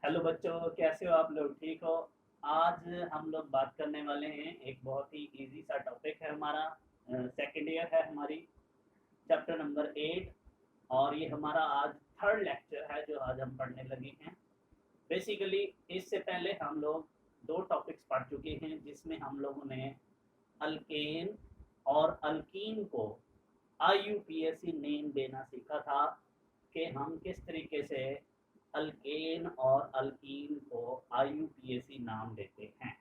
Hello बच्चों, कैसे हो आप लोग? ठीक हो? आज हम लोग बात करने वाले हैं, एक बहुत ही इजी सा टॉपिक है हमारा। सेकंड ईयर है हमारी, चैप्टर नंबर 8। और ये हमारा आज थर्ड लेक्चर है जो आज हम पढ़ने लगे हैं। बेसिकली इससे पहले हम लोग दो टॉपिक्स पढ़ चुके हैं जिसमें हम लोगों ने अल्केन और अल्कीन को IUPAC नेम देना सीखा था कि हम किस तरीके से अल्केन और अल्कीन को IUPAC नाम देते हैं।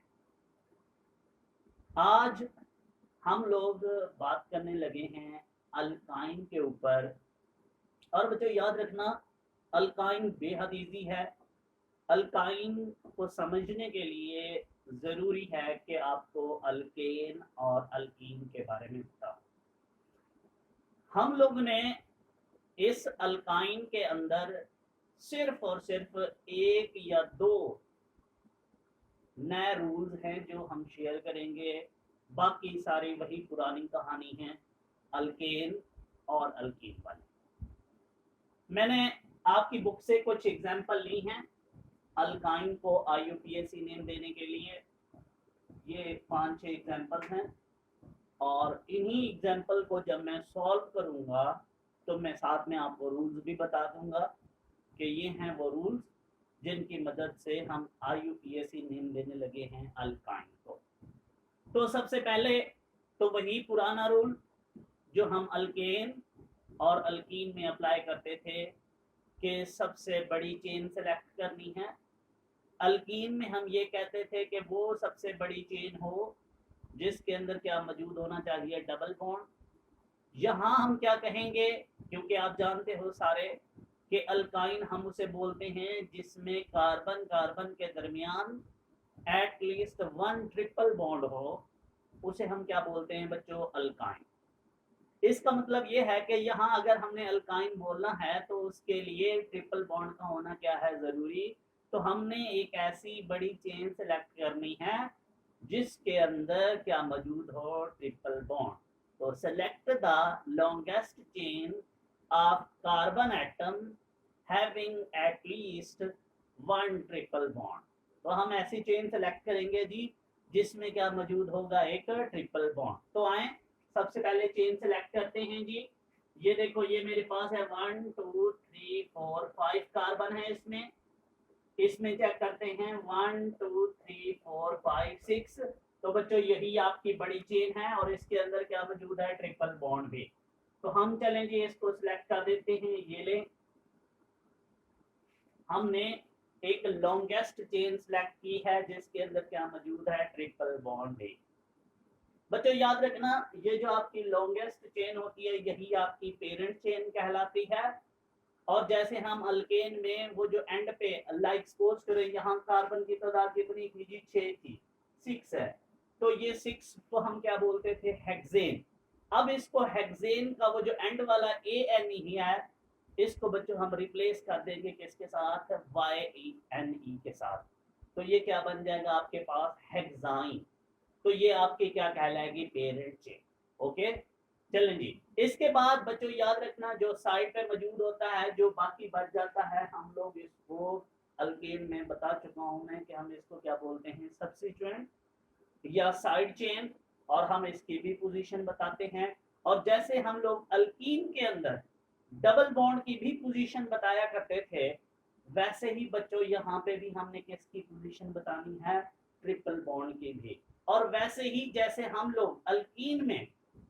आज हम लोग बात करने लगे हैं अल्काइन के ऊपर। और बच्चों याद रखना, अल्काइन बेहद इजी है। अल्काइन को समझने के लिए ज़रूरी है कि आपको अल्केन और अल्कीन के बारे में पता हो। हम लोग ने इस अल्काइन के अंदर सिर्फ और सिर्फ एक या दो नए रूल्स हैं जो हम शेयर करेंगे। बाकी सारी वही पुरानी कहानी है अल्केन और अल्कीन वाली। मैंने आपकी बुक से कुछ एग्जाम्पल ली हैं अल्काइन को IUPAC नेम देने के लिए। ये 5-6 एग्जाम्पल हैं और इन्हीं एग्जाम्पल को जब मैं सॉल्व करूंगा तो मैं साथ में आपको रूल्स भी बता दूंगा कि ये हैं वो रूल्स जिनकी मदद से हम IUPAC नेम देने लगे हैं अल्काइन को। तो सबसे पहले तो वही पुराना रूल जो हम अल्केन और अल्कीन में अप्लाई करते थे कि सबसे बड़ी चेन सेलेक्ट करनी है। अल्कीन में हम ये कहते थे कि वो सबसे बड़ी चेन हो जिसके अंदर क्या मौजूद होना चाहिए, डबल बॉन्ड। यहाँ हम क्या कहेंगे, क्योंकि आप जानते हो सारे कि अल्काइन हम उसे बोलते हैं जिसमें कार्बन कार्बन के दरमियान एटलीस्ट वन ट्रिपल बॉन्ड हो, उसे हम क्या बोलते हैं बच्चों, अल्काइन। इसका मतलब ये है कि यहाँ अगर हमने अल्काइन बोलना है तो उसके लिए ट्रिपल बॉन्ड का होना क्या है, जरूरी। तो हमने एक ऐसी बड़ी चेन सेलेक्ट करनी है जिसके अंदर क्या मौजूद हो, ट्रिपल बॉन्ड। तो select the longest chain of carbon atom having at least one triple bond. तो हम ऐसी चेन सेलेक्ट करेंगे जी जिसमें क्या मौजूद होगा, एक ट्रिपल बॉन्ड। तो आए सबसे पहले चेन सेलेक्ट करते हैं जी। ये देखो, ये मेरे पास है 1 2 3 4 5 कार्बन है इसमें। इसमें चेक करते हैं 1 2 3 4 5 6। तो बच्चों यही आपकी बड़ी चेन है और इसके अंदर क्या मौजूद है, ट्रिपल बॉन्ड भी। तो हम चलें जी, इसको सिलेक्ट कर देते हैं। ये ले, हमने एक लॉन्गेस्ट चेन सिलेक्ट की है जिसके अंदर क्या मौजूद है, ट्रिपल बॉन्ड भी। बच्चों याद रखना, ये जो आपकी लॉन्गेस्ट चेन होती है यही आपकी पेरेंट चेन कहलाती है। और जैसे हम अल्केन में वो जो एंड पे लाइक सपोज करें, यहाँ कार्बन की तादाद कितनी थी जी, 6 थी, 6 है। तो ये 6 को हम क्या बोलते थे, हेक्सेन। अब इसको हेक्सेन का वो जो एंड वाला ANE ही है, इसको बच्चों हम रिप्लेस कर देंगे किसके साथ, YNE के साथ। तो ये क्या बन जाएगा आपके पास, हेक्साइन। तो ये आपकी क्या कहलाएगी, पेरेंट चेन। ओके, चलें जी। इसके बाद बच्चों याद रखना, जो साइड पे मौजूद होता है, जो बाकी बच जाता है, हम लोग इसको अल्केन में बता चुका हूं मैं कि हम इसको क्या बोलते हैं, सब्स्टिट्यूएंट या साइड चेन। और हम इसकी भी पोजीशन बताते हैं। और जैसे हम लोग अल्कीन के अंदर डबल बॉन्ड की भी पोजीशन बताया करते थे, वैसे ही बच्चों यहाँ पे भी हमने किसकी पोजीशन बतानी है, ट्रिपल बॉन्ड की भी। और वैसे ही जैसे हम लोग अल्कीन में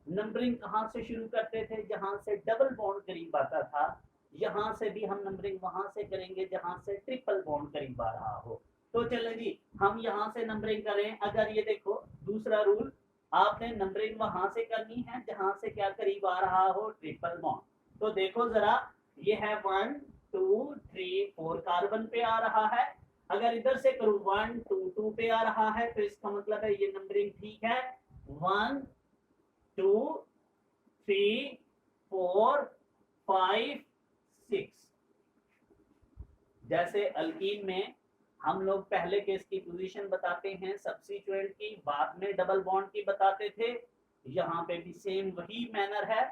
नंबरिंग कहाँ से शुरू करते थे, जहां से डबल बॉन्ड करीब आता था, यहाँ से भी हम नंबरिंग वहां से करेंगे जहां से ट्रिपल बॉन्ड करीब आ रहा हो। तो चलें जी, हम यहाँ से नंबरिंग करें। अगर ये देखो दूसरा रूल, आपने नंबरिंग वहां से करनी है जहां से क्या करीब आ रहा हो, ट्रिपल बॉन्ड। तो देखो जरा, ये है 1 2 3 4 कार्बन पे आ रहा है। अगर इधर से करूं 1 2 2 पे आ रहा है, तो इसका मतलब है ये नंबरिंग ठीक है। 1 2 3 4 5 6। जैसे अल्कीन में हम लोग पहले केस की पोजीशन बताते हैं सब्स्टिट्यूएंट की, बाद में डबल बॉन्ड की बताते थे। यहाँ पे भी सेम वही मैनर है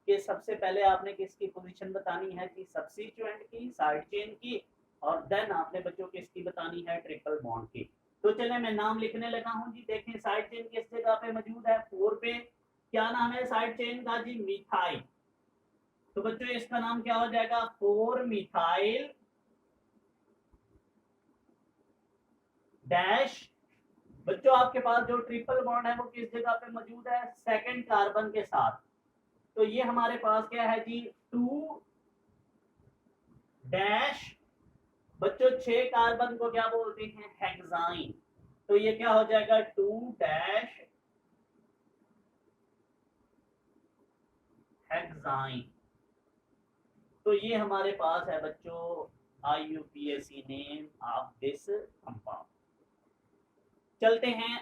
कि सबसे पहले आपने किसकी पोजीशन बतानी है कि सब्स्टिट्यूएंट की, साइड चेन की। और देन आपने बच्चों किसकी बतानी है, ट्रिपल बॉन्ड की। तो चले मैं नाम लिखने लगा हूं जी। देखें साइड चेन किस जगह पे मौजूद है, 4 पे। क्या नाम है साइड चेन का जी, मिथाइल। तो बच्चों इसका नाम क्या हो जाएगा, 4 मिथाइल डैश। बच्चों आपके पास जो ट्रिपल बॉन्ड है वो किस जगह पे मौजूद है, सेकंड कार्बन के साथ। तो ये हमारे पास क्या है जी, 2 डैश। बच्चों 6 कार्बन को क्या बोलते हैं, हेक्साइन। तो ये क्या हो जाएगा, 2 डैश हेक्साइन। तो ये हमारे पास है बच्चों IUPAC name of this compound. चलते हैं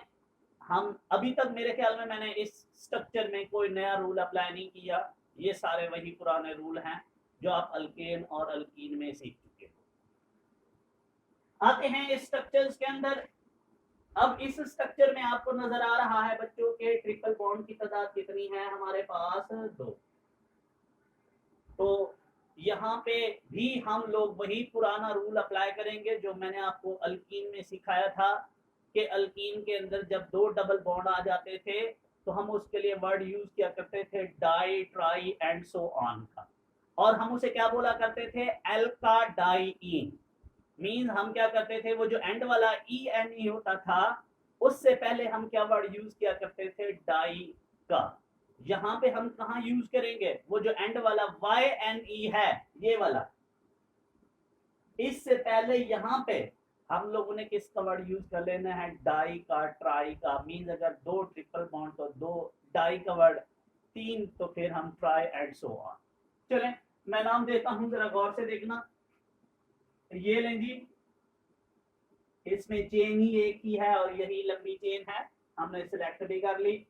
हम। अभी तक मेरे ख्याल में मैंने इस स्ट्रक्चर में कोई नया रूल अप्लाई नहीं किया, ये सारे वही पुराने रूल हैं जो आप अल्केन और अल्कीन में सीख चुके हो। आते हैं इस स्ट्रक्चर्स के अंदर। अब इस स्ट्रक्चर में आपको नजर आ रहा है बच्चों के ट्रिपल बॉन्ड की तादाद कितनी है, हमारे पास 2। तो यहाँ पे भी हम लोग वही पुराना रूल अप्लाई करेंगे जो मैंने आपको अल्कीन में सिखाया था कि अल्कीन के अंदर जब 2 डबल बॉन्ड आ जाते थे तो हम उसके लिए वर्ड यूज किया करते थे dye, try and so on का। और हम उसे क्या बोला करते थे, एल्काडाइईन। मींस हम क्या करते थे, वो जो एंड वाला ENE होता था उससे पहले हम क्या वर्ड यूज किया करते थे, डाई का। यहाँ पे हम कहा यूज करेंगे, वो जो एंड वाला YNE है ये वाला, इससे पहले यहाँ पे हम लोगों ने किसका वर्ड यूज कर लेना है, डाई का, ट्राई का। मींस अगर 2 ट्रिपल बॉन्ड तो 2 डाई का वर्ड, 3 तो फिर हम ट्राई एंड सो ऑन। चलें मैं नाम देता हूं, जरा गौर से देखना। ये लें जी, इसमें चेन ही एक ही है और यही लंबी चेन है, हमने सिलेक्ट भी कर ली।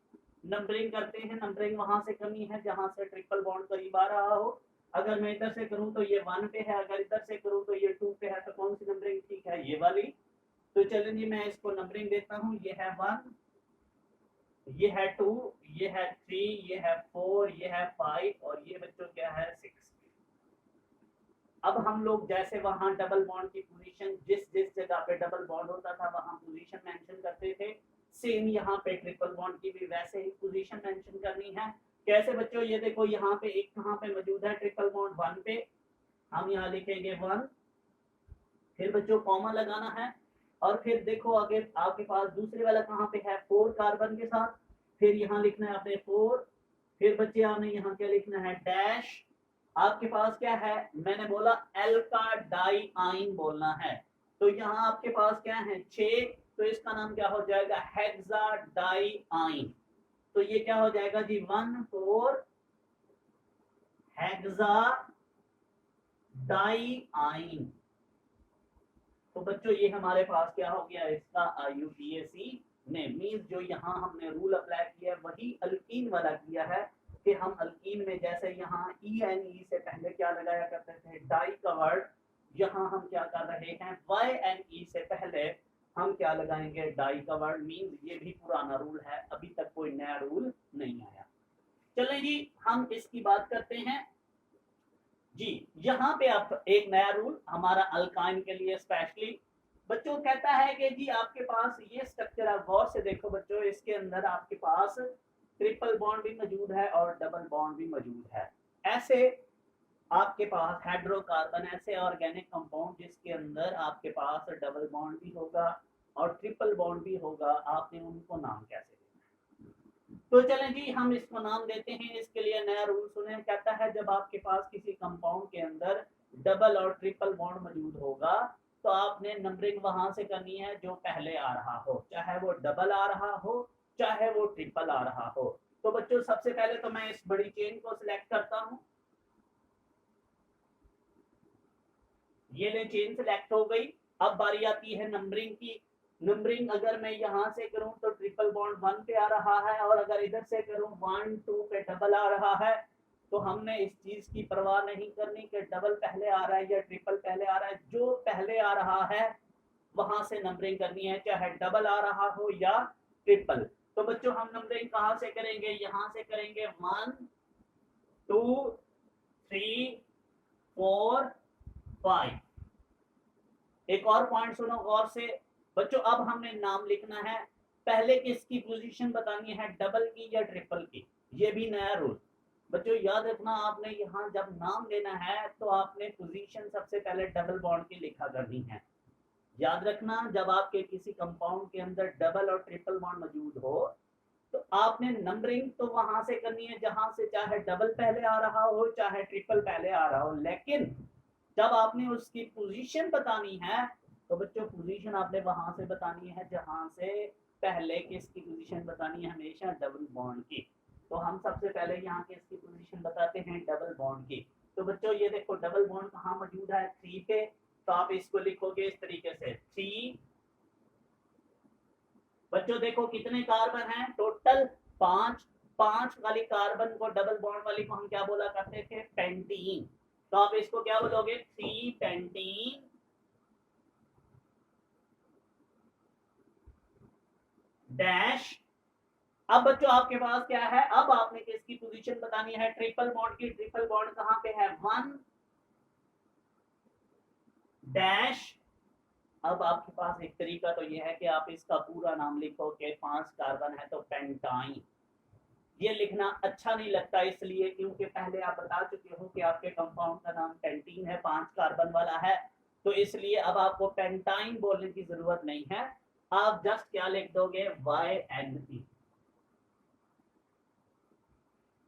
नंबरिंग करते हैं, नंबरिंग वहां से करनी है जहां से ट्रिपल बॉन्ड करीब आ रहा हो। अगर मैं इधर से करूं तो ये 1 पे है, अगर इधर से करूं तो ये 2 पे है। तो कौन सी नंबरिंग ठीक है, ये वाली। तो चलिए जी मैं इसको नंबरिंग देता हूं। ये है 1, ये है 2, ये है 3, ये है 4, ये है 5 और ये बच्चों क्या है, 6। अब हम लोग जैसे वहां डबल बॉन्ड की पोजीशन, जिस जिस जगह पे डबल बॉन्ड होता था वहां पोजीशन मेंशन करते थे, सेम यहाँ पे ट्रिपल बॉन्ड की भी वैसे ही पोजीशन मेंशन करनी है। कैसे बच्चों, ये देखो यहाँ पे एक कहाँ पे मौजूद है, ट्रिपल बॉन्ड 1 पे। हम यहाँ लिखेंगे 1, फिर बच्चों कॉमा लगाना है। और फिर देखो आगे आपके पास दूसरे वाला कहाँ पे है, 4 कार्बन के साथ। फिर यहाँ लिखना है आपने 4। फिर बच्चे आपने यहाँ क्या लिखना है, डैश। आपके पास क्या है, मैंने बोला एल्काडाइआइन बोलना है। तो यहाँ आपके पास क्या है, 6। तो इसका नाम क्या हो जाएगा, हेक्साडाइआइन। तो ये क्या हो जाएगा जी, 1,4 हेक्साडाइआइन। तो बच्चों ये हमारे पास क्या हो गया, इसका IUPAC ने मींस जो यहाँ हमने रूल अप्लाई किया है वही अल्कीन वाला किया है कि हम अल्कीन में जैसे यहाँ ENE से पहले क्या लगाया करते थे, डाई का वर्ड, यहाँ हम क्या कर रहे हैं, YNE से पहले हम क्या लगाएंगे, डाई का वर्ड। मींस ये भी पुराना रूल है, अभी तक कोई नया रूल नहीं आया। चलें जी हम इसकी बात करते हैं जी। यहाँ पे आप एक नया रूल हमारा अल्काइन के लिए स्पेशली बच्चों कहता है कि जी आपके पास ये स्ट्रक्चर, आप गौर से देखो बच्चों, इसके अंदर आपके पास ट्रिपल बॉन्ड भी मौजूद है और डबल बॉन्ड भी मौजूद है। ऐसे आपके पास हाइड्रोकार्बन, ऐसे ऑर्गेनिक कंपाउंड जिसके अंदर आपके पास डबल बॉन्ड भी होगा और ट्रिपल बॉन्ड भी होगा, आपने उनको नाम कैसे देना। तो चलें जी हम इसको नाम देते हैं। इसके लिए नया रूल सुने, कहता है जब आपके पास किसी कंपाउंड के अंदर डबल और ट्रिपल बॉन्ड मौजूद होगा तो आपने नंबरिंग वहां से करनी है जो पहले आ रहा हो, चाहे वो डबल आ रहा हो चाहे वो ट्रिपल आ रहा हो। तो बच्चों सबसे पहले तो मैं इस बड़ी चेन को सिलेक्ट करता हूं। ये ले चेन सिलेक्ट हो गई। अब बारी आती है नंबरिंग की। नंबरिंग अगर मैं यहां से करूं तो ट्रिपल बॉन्ड 1 पे आ रहा है और अगर इधर से करूं 1 2 पे डबल आ रहा है। तो हमने इस चीज की परवाह नहीं करनी कि डबल पहले आ रहा है या ट्रिपल पहले आ रहा है, जो पहले आ रहा है वहां से नंबरिंग करनी है, चाहे डबल आ रहा हो या ट्रिपल। तो बच्चों हम नंबरिंग कहां से करेंगे, यहां से करेंगे 1 2 3 4 5। एक और पॉइंट सुनो गौर से बच्चों, अब हमने नाम लिखना है, पहले किसकी पोजीशन बतानी है, डबल की या ट्रिपल की, ये भी नया रूल। बच्चों याद रखना, आपने यहाँ जब नाम लेना है तो आपने पोजीशन सबसे पहले डबल बॉन्ड की लिखा करनी है। याद रखना, जब आपके किसी कंपाउंड के अंदर डबल और ट्रिपल बॉन्ड मौजूद हो तो आपने नंबरिंग तो वहां से करनी है जहां से चाहे डबल पहले आ रहा हो चाहे ट्रिपल पहले आ रहा हो, लेकिन जब आपने उसकी पोजीशन बतानी है तो बच्चों पोजीशन आपने वहां से बतानी है जहां से पहले किसकी पोजीशन बतानी है, हमेशा डबल बॉन्ड की। तो हम सबसे पहले यहाँ किसकी पोजीशन बताते हैं, डबल बॉन्ड की। तो बच्चों ये देखो डबल बॉन्ड कहाँ मौजूद है, 3 पे, तो आप इसको लिखोगे इस तरीके से 3। बच्चों देखो कितने कार्बन हैं टोटल, 5। 5 वाली कार्बन को, डबल बॉन्ड वाली को हम क्या बोला करते थे, पेंटीन। तो आप इसको क्या बोलोगे, 3 पेंटीन डैश। अब बच्चों आपके पास क्या है, अब आपने किसकी पोजीशन बतानी है, ट्रिपल बॉन्ड की। ट्रिपल बॉन्ड कहां पे है, 1 डैश। अब आपके पास एक तरीका तो यह है कि आप इसका पूरा नाम लिखो कि 5 कार्बन है तो पेंटाइन। ये लिखना अच्छा नहीं लगता इसलिए क्योंकि पहले आप बता चुके हो कि आपके कंपाउंड का नाम पेंटीन है, 5 कार्बन वाला है, तो इसलिए अब आपको पेंटाइन बोलने की जरूरत नहीं है। आप जस्ट क्या लिख दोगे, YNE।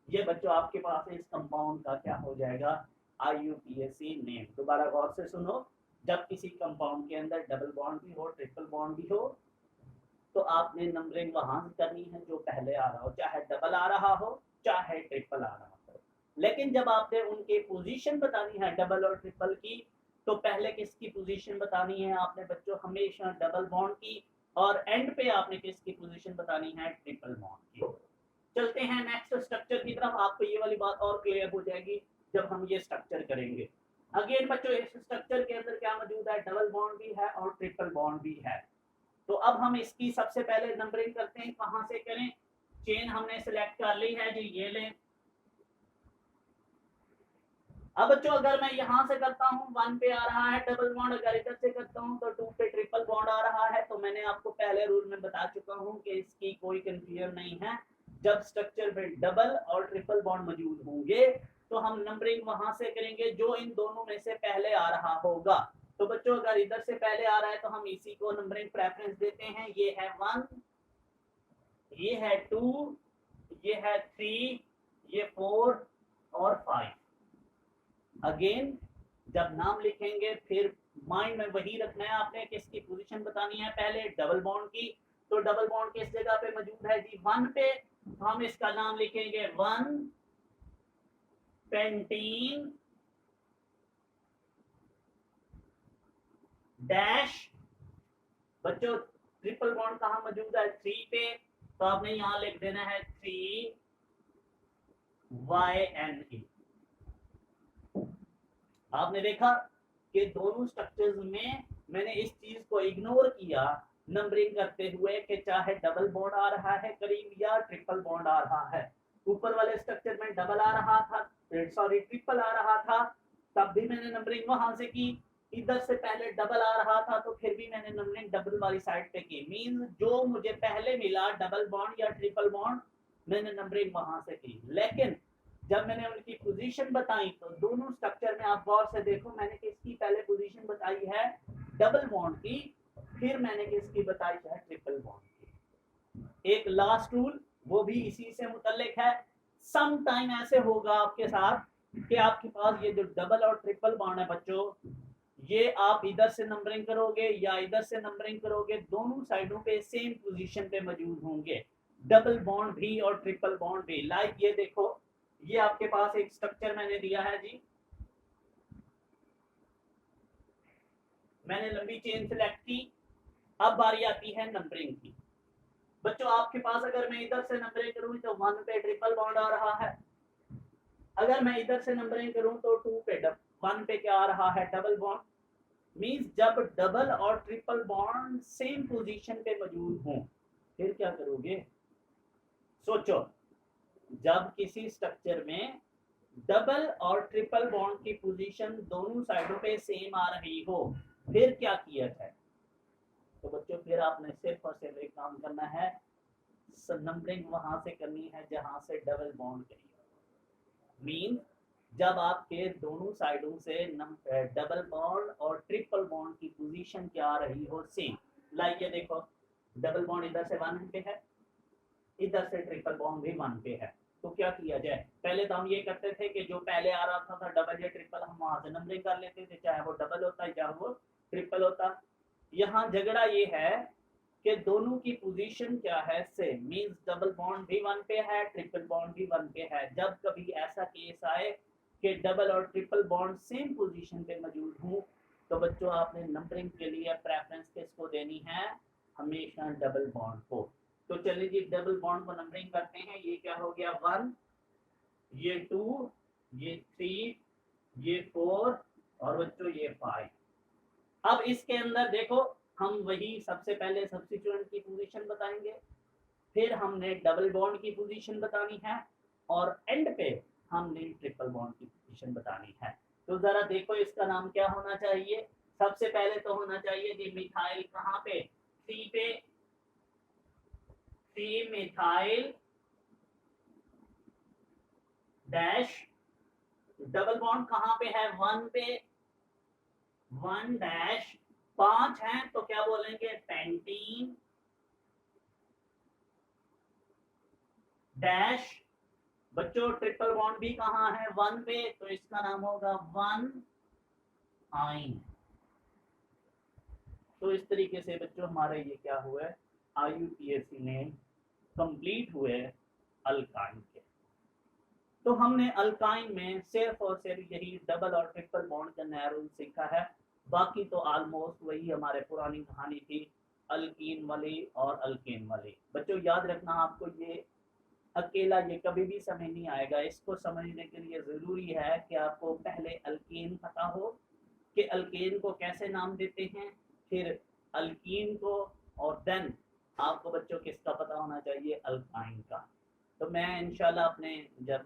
ये बच्चों आपके पास इस कंपाउंड का क्या हो जाएगा, IUPAC नेम। दोबारा गौर से सुनो, जब किसी कंपाउंड के अंदर डबल बॉन्ड भी हो ट्रिपल बॉन्ड भी हो तो आपने नंबरिंग वहां से करनी है जो पहले आ रहा हो, चाहे डबल आ रहा हो चाहे ट्रिपल आ रहा हो। लेकिन जब आपने उनके पोजीशन बतानी है डबल और ट्रिपल की, तो पहले किसकी पोजीशन बतानी है आपने बच्चों, हमेशा डबल बॉन्ड की, और एंड पे आपने किसकी पोजीशन बतानी है, ट्रिपल बॉन्ड की। चलते हैं नेक्स्ट स्ट्रक्चर की तरफ, आपको ये वाली बात और क्लियर हो जाएगी जब हम ये स्ट्रक्चर करेंगे। अगेन बच्चों इस स्ट्रक्चर के अंदर क्या मौजूद है, डबल बॉन्ड भी है और ट्रिपल बॉन्ड भी है। तो अब हम इसकी सबसे पहले नंबरिंग करते हैं, कहां से करें, चेन हमने सिलेक्ट कर ली है जी, ये लें। अब बच्चों अगर मैं यहां से करता हूं 1 पे आ रहा है डबल बॉन्ड, अगर इधर से करता हूं तो 2 पे ट्रिपल बॉन्ड आ रहा है। तो मैंने आपको पहले रूल में बता चुका हूं कि इसकी कोई कंफ्यूजन नहीं है, जब स्ट्रक्चर में डबल और ट्रिपल बॉन्ड मौजूद होंगे तो हम नंबरिंग वहां से करेंगे जो इन दोनों में से पहले आ रहा होगा। तो बच्चों अगर इधर से पहले आ रहा है तो हम इसी को नंबरिंग प्रेफरेंस देते हैं, ये है 1, ये है 2, ये है 3, ये 4 और 5। अगेन जब नाम लिखेंगे फिर माइंड में वही रखना है आपने, किसकी पोजीशन बतानी है, पहले डबल बॉन्ड की। तो डबल बॉन्ड किस जगह पे मौजूद है जी, 1 पे, तो हम इसका नाम लिखेंगे 1 पेंटीन डैश। बच्चों ट्रिपल बॉन्ड कहां मौजूद है, 3 पे, तो आपने यहां लिख देना है 3 YNE। आपने देखा कि दोनों स्ट्रक्चर्स में मैंने इस चीज को इग्नोर किया नंबरिंग करते हुए कि चाहे डबल बॉन्ड आ रहा है करीब या ट्रिपल बॉन्ड आ रहा है। ऊपर वाले स्ट्रक्चर में डबल आ रहा था, सॉरी ट्रिपल आ रहा था, तब भी मैंने नंबरिंग वहां से की। इधर से पहले डबल आ रहा था तो फिर भी मैंने नंबरिंग डबल वाली साइड पे की। मींस जो मुझे पहले मिला डबल बॉन्ड या ट्रिपल बॉन्ड, मैंने नंबरिंग वहां से की। लेकिन जब मैंने उनकी पोजीशन बताई तो दोनों स्ट्रक्चर में आप गौर से देखो, मैंने किसकी पहले पोजीशन बताई है, डबल बॉन्ड की, फिर मैंने किसकी बताई है, ट्रिपल बॉन्ड की। एक लास्ट रूल वो भी इसी से मुतल्लिक है। सम टाइम ऐसे होगा आपके साथ कि आपके पास ये जो डबल और ट्रिपल बॉन्ड है बच्चों, ये आप इधर से नंबरिंग करोगे या इधर से नंबरिंग करोगे, दोनों साइडों पे सेम पोजीशन पे मौजूद होंगे, डबल बॉन्ड भी और ट्रिपल बॉन्ड भी। लाइक ये देखो, ये आपके पास एक स्ट्रक्चर मैंने दिया है जी, मैंने लंबी चेन सिलेक्ट की। अब बारी आती है नंबरिंग की। बच्चों आपके पास अगर मैं इधर से नंबरिंग करूं तो 1 पे ट्रिपल बॉन्ड आ रहा है, अगर मैं इधर से नंबरिंग करूं तो 2 पे 1 पे क्या आ रहा है, डबल बॉन्ड। मींस जब डबल और ट्रिपल बॉन्ड सेम पोजीशन पे मौजूद हों फिर क्या करोगे, सोचो। जब किसी स्ट्रक्चर में डबल और ट्रिपल बॉन्ड की पोजीशन दोनों साइडों पे सेम आ रही हो फिर क्या किया जाए? तो बच्चों फिर आपने सिर्फ और सिर्फ एक काम करना है, नंबरिंग वहां से करनी है जहां से डबल बॉन्ड करिए। मीन जब आपके दोनों साइडों से डबल बॉन्ड और ट्रिपल बॉन्ड की पोजीशन क्या आ रही हो सेम। लाइक ये देखो, डबल बॉन्ड इधर से 1 पे है, इधर से ट्रिपल बॉन्ड भी 1 पे है। तो क्या किया जाए? पहले तो हम ये करते थे कि जो पहले आ रहा था डबल या ट्रिपल, हम वहां से नंबरिंग कर लेते थे, चाहे वो डबल होता है चाहे वो ट्रिपल होता। यहाँ झगड़ा ये है कि दोनों की पोजीशन क्या है सेम, मींस डबल बॉन्ड भी 1 पे है, ट्रिपल बॉन्ड भी 1 पे है। जब कभी ऐसा केस आए कि डबल और ट्रिपल बॉन्ड सेम पोजीशन पे मौजूद हो, तो बच्चों आपने नंबरिंग के लिए प्रेफरेंस किसको देनी है? हमेशा डबल बॉन्ड को। तो चलिए जी डबल बॉन्ड को नंबरिंग करते हैं। ये क्या हो गया? 1, ये 2, ये 3, ये 4 और बच्चों ये 5। अब इसके अंदर देखो, हम वही सबसे पहले सब्स्टिट्यूएंट की पोजीशन बताएंगे, फिर हमने डबल बॉन्ड की पोजीशन बतानी है और एंड पे हमने ट्रिपल बॉन्ड की पोजीशन बतानी है। तो जरा देखो इसका नाम क्या होना चाहिए? सबसे पहले तो होना चाहिए जी मिथाइल कहाँ पे? सी पे, C methyl dash, double bond कहाँ पे है? 1 पे, 1 डैश, 5 है तो क्या बोलेंगे? Pentene dash. बच्चों ट्रिपल बॉन्ड भी कहाँ है? 1 पे, तो इसका नाम होगा 1 आइन। तो इस तरीके से बच्चों हमारे ये क्या हुआ है, IUPAC ने कंप्लीट हुए अल्काइन के। तो हमने अल्काइन में सिर्फ और सिर्फ यही डबल और ट्रिपल बॉन्ड का नया रूल सीखा है। बाकी तो ऑलमोस्ट वही हमारे पुरानी कहानी थी, अल्कीन वाली और अल्केन वाली। बच्चों याद रखना, आपको ये अकेला ये कभी भी समझ नहीं आएगा। इसको समझने के लिए जरूरी है कि आपको पहले अल्कीन पता हो कि अल्केन को कैसे नाम देते हैं, फिर अल्कीन को, और देन आपको बच्चों किसका पता होना चाहिए? अल्काइन का। तो मैं इंशाल्लाह अपने जब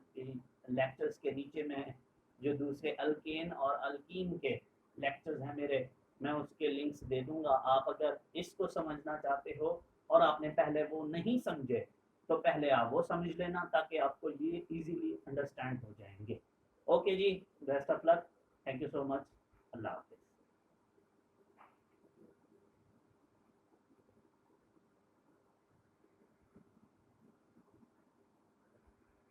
लेक्चर्स के नीचे में जो दूसरे अल्केन और अल्कीन के लेक्चर्स हैं मेरे, मैं उसके लिंक्स दे दूंगा। आप अगर इसको समझना चाहते हो और आपने पहले वो नहीं समझे, तो पहले आप वो समझ लेना ताकि आपको ये इजीली अंडरस्टैंड हो जाएंगे। ओके जी, best of luck, thank you so much, Allah.